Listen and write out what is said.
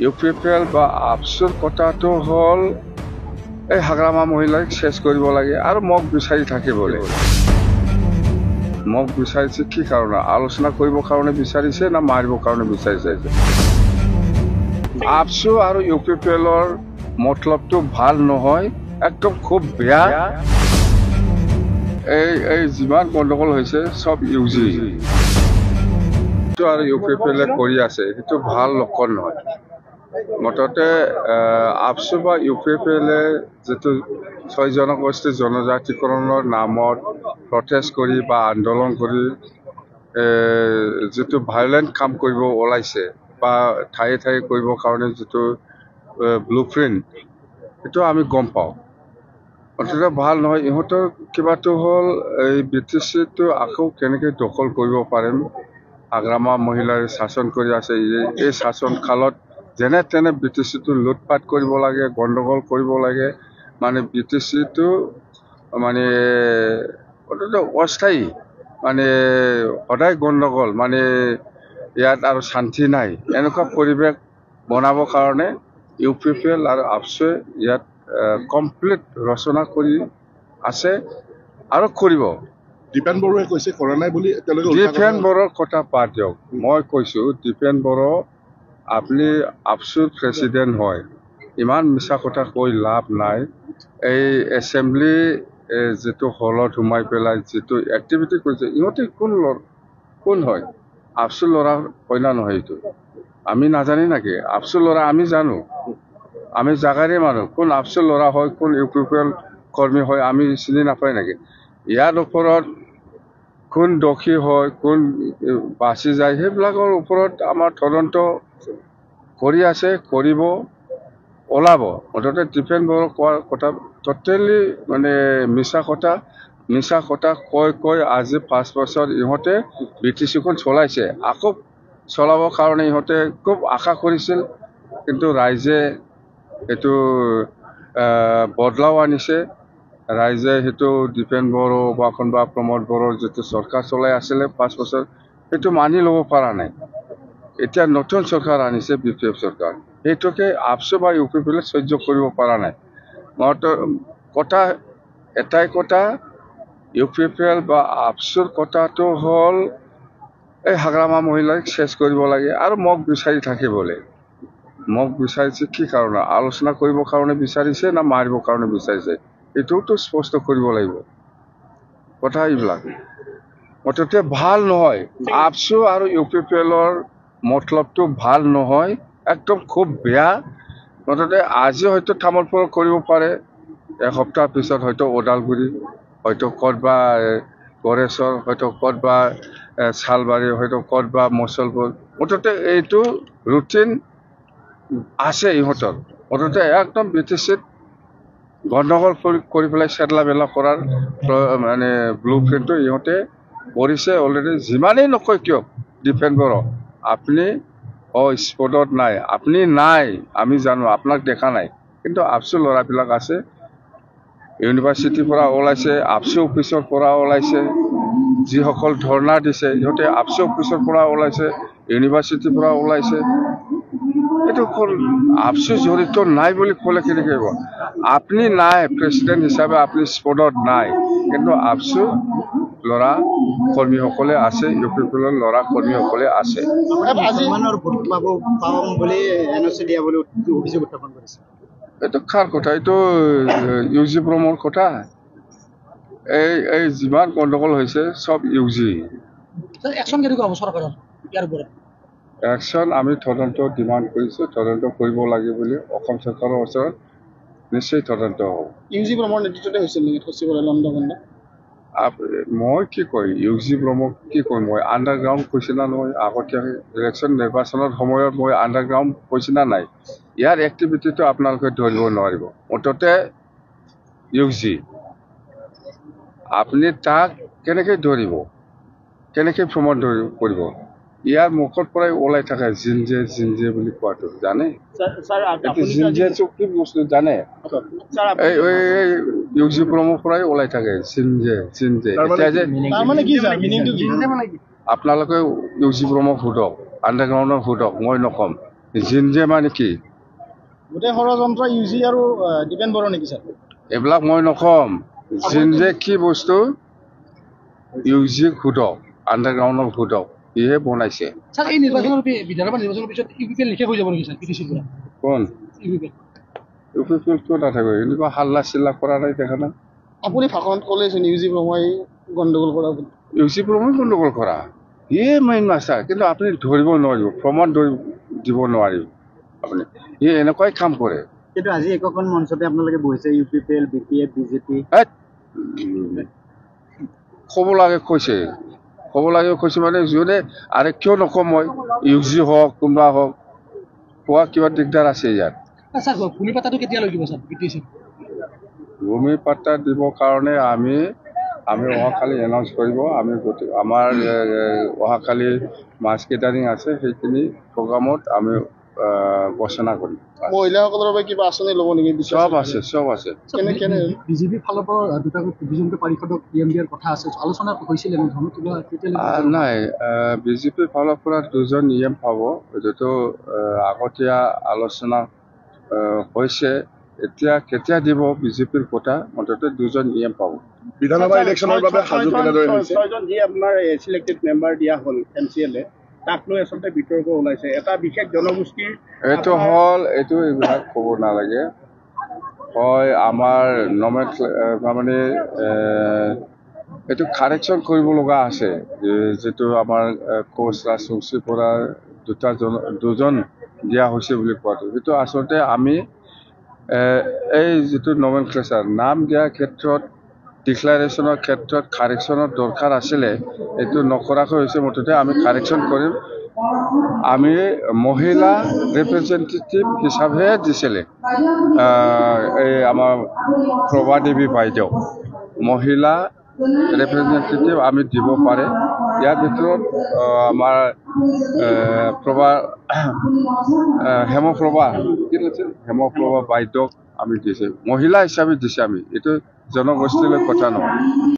UPPL বা আপচুৰ কথাটো হ'ল এই হাগ্ৰামা মহিলাক চেছ কৰিব লাগে আৰু মোক বিচাৰি থাকিব লাগে। মোক বিচাৰিছে কি কাৰণে? আলোচনা কৰিবৰ কাৰণে বিচাৰিছে না মাৰিবৰ কাৰণে বিচাৰিছে? আপচু আৰু ইউপিপিএলৰ মতলবটো ভাল নহয়, একদম খুব বেয়া। এই যিমান গণ্ডগোল হৈছে চব ইউজি আৰু ইউপিপিএলে কৰি আছে, সেইটো ভাল লক্ষণ নহয়। মুঠতে আপচু বা ইউপিপিএলে যিটো 6 জনগোষ্ঠী জনজাতিকৰণৰ নামত প্ৰটেষ্ট কৰি বা আন্দোলন কৰি যিটো ভায়োলেণ্ট কাম কৰিব ওলাইছে বা ঠায়ে ঠায়ে কৰিবৰ কাৰণে যিটো ব্লুপ্ৰিণ্ট, সেইটো আমি গম পাওঁ। মুঠতে ভাল নহয়। ইহঁতৰ কিবাটো হ'ল এই BTCটো আকৌ কেনেকৈ দখল কৰিব পাৰিম। হাগ্ৰামা মহিলাই শাসন কৰি আছে। এই শাসন কালত যেনে তেনে BTCটো লুটপাট কৰিব লাগে, গণ্ডগোল কৰিব লাগে। মানে BTCটো মানে অস্থায়ী, মানে সদায় গণ্ডগোল, মানে ইয়াত আৰু শান্তি নাই, এনেকুৱা পৰিৱেশ বনাবৰ কাৰণে ইউপিপিএল আৰু আপচুৱে ইয়াত কমপ্লিট ৰচনা কৰি আছে আৰু কৰিব। দীপেন বড়োৱে কৈছে কৰা নাই বুলি। দীপেন বড়োৰ কথা বাদ দিয়ক। মই কৈছোঁ দীপেন বড়ো আপুনি আপচুৰ প্ৰেচিডেণ্ট হয়, ইমান মিছা কথা কৈ লাভ নাই। এই এছেম্বলি যিটো হলত সোমাই পেলাই যিটো এক্টিভিটি কৰিছে, ইহঁতে কোন হয়? আপচুৰ ল'ৰা হয় না নহয়? এইটো আমি নাজানি নেকি? আপচুৰ ল'ৰা আমি জানো, আমি জাগাৰে মানুহ। কোন আপচুৰ ল'ৰা হয়, কোন ইউপিপিএল কৰ্মী হয়, আমি চিনি নাপায় নেকি? ইয়াৰ ওপৰত কোন দোষী হয়, কোন বাচি যায়, সেইবিলাকৰ ওপৰত আমাৰ তদন্ত কৰি আছে, কৰিব, ওলাব। মুঠতে দীপেন বড়োৰ কোৱাৰ কথা টোটেলি মানে মিছা কথা কৈ আজি 5 বছৰ ইহঁতে BTCখন চলাইছে। আকৌ চলাবৰ কাৰণে ইহঁতে খুব আশা কৰিছিল, কিন্তু ৰাইজে এইটো বদলাও আনিছে। ৰাইজে সেইটো দীপেন বড়ো বা কোনোবা প্ৰমোদ বড়োৰ যিটো চৰকাৰ চলাই আছিলে 5 বছৰ, সেইটো মানি ল'ব পৰা নাই। এতিয়া নতুন চৰকাৰ আনিছে, BPF চৰকাৰ, সেইটোকে আপচু বা ইউপিপিএলে সহ্য কৰিব পৰা নাই। কথা এটাই কথা, ইউপিপিএল বা আপচুৰ কথাটো হ'ল এই হাগ্ৰামা মহিলাক চেছ কৰিব লাগে আৰু মোক বিচাৰি থাকিব লাগে। মোক বিচাৰিছে কি কাৰণে? আলোচনা কৰিবৰ কাৰণে বিচাৰিছে না মাৰিবৰ কাৰণে বিচাৰিছে? এইটোতো স্পষ্ট কৰিব লাগিব। কথা এইবিলাক মুঠতে ভাল নহয়। আপচু আৰু ইউপিপিএলৰ মতলবটো ভাল নহয়, একদম খুব বেয়া। মুঠতে আজি হয়তো তামোলপুৰ কৰিব পাৰে, এসপ্তাহ পিছত হয়তো ওদালগুৰি, হয়তো ক'তবা গড়েশ্বৰ, হয়তো ক'তবা চালবাৰী, হয়তো ক'তবা মুছলপুৰ। মুঠতে এইটো ৰুটিন আছে ইহঁতৰ। মুঠতে একদম BTCত গণ্ডগোল কৰি পেলাই চেদলা বেলা কৰাৰ মানে ব্লুপ্ৰিণ্টটো ইহঁতে কৰিছে অলৰেডি। যিমানেই নকয় কিয় দীপেন বড়ো, আপুনি স্পটত নাই, আপুনি নাই, আমি জানো, আপোনাক দেখা নাই, কিন্তু আপচু ল'ৰাবিলাক আছে। ইউনিভাৰ্চিটিৰ পৰা ওলাইছে, আপচু অফিচৰ পৰা ওলাইছে। যিসকল ধৰ্ণা দিছে সিহঁতে আপচু অফিচৰ পৰা ওলাইছে, ইউনিভাৰ্চিটিৰ পৰা ওলাইছে। এইটো আপচু জড়িত নাই বুলি ক'লে কেনেকৈ হ'ব? আপুনি নাই, প্ৰেচিডেণ্ট হিচাপে আপুনি স্পটত নাই, কিন্তু আপচু ল'ৰা কৰ্মীসকলে আছে, ইউপিপিএলৰ ল'ৰা কৰ্মীসকলে আছে। এইটো কাৰ কথা? এইটো ইউজি ব্ৰহ্মৰ কথা। এই যিমান গণ্ডগোল হৈছে চব ইউজি। একশ্যন আমি তদন্ত ডিমাণ্ড কৰিছোঁ, তদন্ত কৰিব লাগে বুলি অসম চৰকাৰৰ ওচৰত নিশ্চয় তদন্ত হ'ব। ইউজি ব্ৰহ্মৰ নেতৃত্বতে হৈছিল নেকি সচিবালয় লণ্ডভণ্ড? মই কি কয়, ইউজি ব্ৰহ্মক কি কয়? মই আণ্ডাৰগ্ৰাউণ্ড কৈছে না নহয়? আগতীয়াকৈ ইলেকশ্যন নিৰ্বাচনৰ সময়ত মই আণ্ডাৰগ্ৰাউণ্ড কৈছে না নাই? ইয়াৰ এক্টিভিটিটো আপোনালোকে ধৰিব নোৱাৰিব। মুঠতে ইউজি, আপুনি তাক কেনেকৈ ধৰিব, কেনেকৈ প্ৰমাণ কৰিব? ইয়াৰ মুখৰ পৰাই ওলাই থাকে জিনজে বুলি কোৱাটো, জানে? জিনজেটো কি বস্তু জানে? এই ইউজি ব্ৰহ্মৰ পৰাই ওলাই থাকে জিনজে। এতিয়া যে আপোনালোকে ইউজি ব্ৰহ্মক সোধক, আণ্ডাৰগ্ৰাউণ্ডৰ সোধক, মই নক'ম। জিনজে মানে কি গোটেই ষড়যন্ত্ৰ ইউজি আৰু দীপেন বড়ো নেকি ছাৰ এইবিলাক মই নকম জিনজে কি বস্তু ইউজিক সোধক আণ্ডাৰগ্ৰাউণ্ডক সোধক ইহে বনাইছে স্যাৰ এই নিৰ্বাচনেৰ বিধানসভা নিৰ্বাচনেৰ পিছত ইউপিপিএল লিখে হৈ যাব নেকি স্যাৰ পিটিচিৰ পৰা কোন ইউপিপিএল ইউপিপিএল কিয় নাথাকিব এনেকুৱা হাল্লা চিল্লা কৰা নাই দেখা নাই আপুনি ভাষণত ক'লেচোন ইউজি প্ৰমই গণ্ডগোল কৰা বুলি ইউজি প্ৰমাণ গণ্ডগোল কৰা ইয়ে মেইন মাষ্টাৰ কিন্তু আপুনি ধৰিব নোৱাৰিব প্ৰমাণ দিব নোৱাৰিব আপুনি ই এনেকুৱাই কাম কৰে কিন্তু আজি একোখন মঞ্চতে আপোনালোকে বহিছে ইউপিপিএল বিপিএফ বিজেপি ক'ব লাগে কৈছে মানে যোনে আৰু কিয় নকওঁ মই ইউজি হওক কোনোবা হওক কোৱা কিবা দিগদাৰ আছে ইয়াত স্যাৰ ভূমি পাতাটো কেতিয়া লৈ দিব স্যাৰ পিটিচিৰ ভূমি পাট্টা দিবৰ কাৰণে আমি অহাকালি এনাউন্স কৰিব আমি আমাৰ অহাকালি মাছ কেটাৰিং আছে সেইখিনি প্ৰগ্ৰামত আমি ঘোষণা কৰিম মহিলাসকলৰ বাবে কিবা আঁচনি ল'ব নেকি চব আছে কেনে বিজেপিৰ ফালৰ পৰা দুটাকৈ দুজনকৈ পাৰিষদক পিএম দিয়াৰ কথা আছে আলোচনা হৈছিল এনেধৰণৰ কিবা তেতিয়ালৈকে নাই বিজেপিৰ ফালৰ পৰা দুজন পাব এইটোতো আগতীয়া আলোচনা হৈছে এতিয়া কেতিয়া দিব বিজেপিৰ কোটা মুঠতে দুজন পাব বিধানসভা ইলেকশ্যনৰ বাবে সাজু কেনেদৰে হৈছে ছয়জন যি আপোনাৰ চিলেক্টেড মেম্বাৰ দিয়া হ'ল MCLA তাক লৈ আচলতে বিতৰ্ক ওলাইছে এটা বিশেষ জনগোষ্ঠীৰ এইটো এইবিলাক ক'ব নালাগে হয় আমাৰ মানে এইটো কাৰেকশ্যন কৰিব লগা আছে যিটো আমাৰ কোচ ৰাজবংশীৰ পৰা দুজন দিয়া হৈছে বুলি কোৱাটো সেইটো আচলতে আমি এই যিটো নমেনক্লেচাৰ নাম দিয়াৰ ক্ষেত্ৰত ডিক্লাৰেশ্যনৰ ক্ষেত্ৰত কাৰেকশ্যনৰ দৰকাৰ আছিলে এইটো নকৰাকৈ হৈছে মুঠতে আমি কাৰেকশ্যন কৰিম আমি মহিলা ৰিপ্ৰেজেণ্টেটিভ হিচাপেহে দিছিলে এই আমাৰ প্ৰভা দেৱী বাইদেউ মহিলা ৰিপ্ৰেজেণ্টেটিভ আমি দিব পাৰে ইয়াৰ ভিতৰত আমাৰ হেমপ্ৰভা বাইদেউক আমি দিছে মহিলা হিচাপে দিছে আমি এইটো জনগোষ্ঠীলৈ কথা নহয়